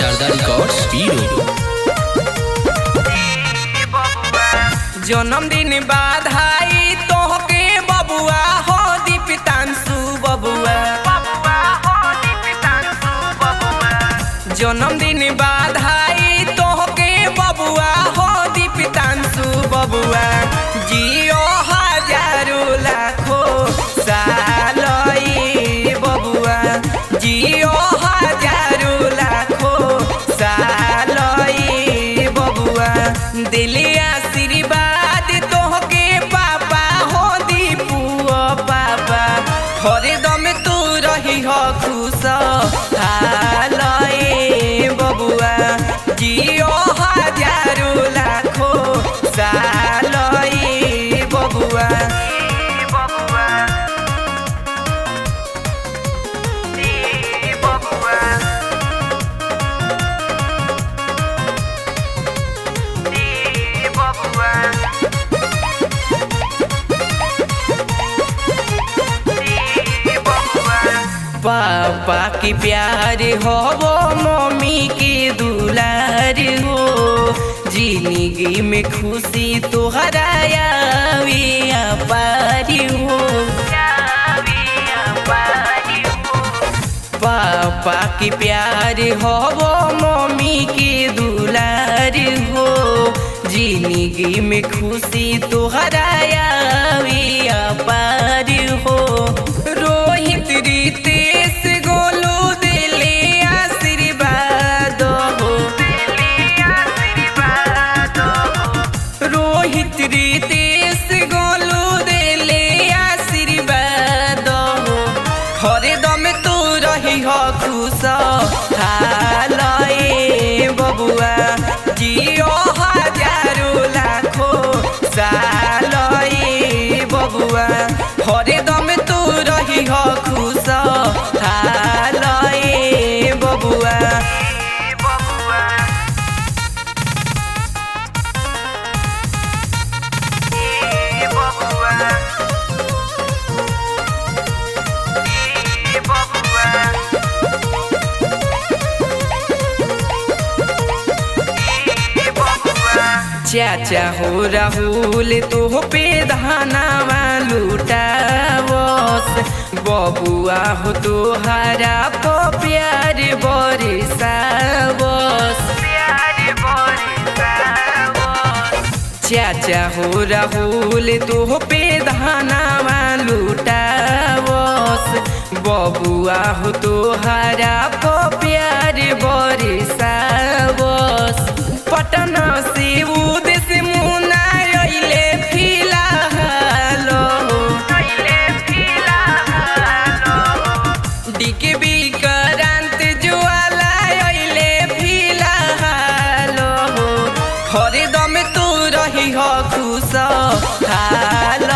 Sharda records hero. जन्मदिन बधाई तोहके बबुआ हो दीपितांशु बबुआ। जन्मदिन बधाई तोहके बबुआ हो दीपितांशु बबुआ। जियो हजारों लाखों साल बबुआ। जियो हजारों लाखों साल बबुआ। दिली आशीर्वाद तोहके पापा हो दीपुआ पापा। हरदम तू रही हो खुश हाल बबुआ। जियो हजारों लाखों साल बबुआ। पापा की प्यार हो वो मम्मी के दुलार हो। जिंदगी में खुशी तोहरा पार हो। पापा की प्यार हो वो मम्मी के दुलार हो। जिंदगी में खुशी तोहरा पार हो। रोहित रितेश गोलू दिले आशीर्वाद हो। रोहित रितेश गोलू दिले आशीर्वाद हो। हरदम तू रही हो खुश हाल बबुआ। जियो हजारों लाखों साल बबुआ। हरदम तू रही हो खुश हाल बबुआ। चाचा हो राहुल तो पे धानावा लुटावस। बबुआ हो तोहरा को प्यार बरसावस। चाचा हो राहुल तो पे धानावा लुटावस। बबुआ हो तोहरा को प्यार बरसावस। पटना से उदेश मुना अइले फिलहाल हो। डीके विक्रांत ज्वाला अइले फिलहाल हो। हरदम तू रही हो खुश हाल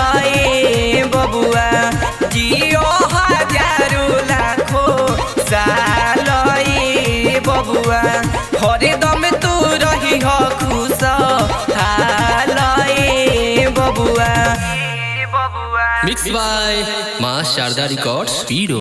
बबुआ। जियो हजारों लाखों साल बबुआ। हरदम तू रही हो खुश हाल बबुआ। मिक्स बाय मां शारदा रिकॉर्ड्स हीरो।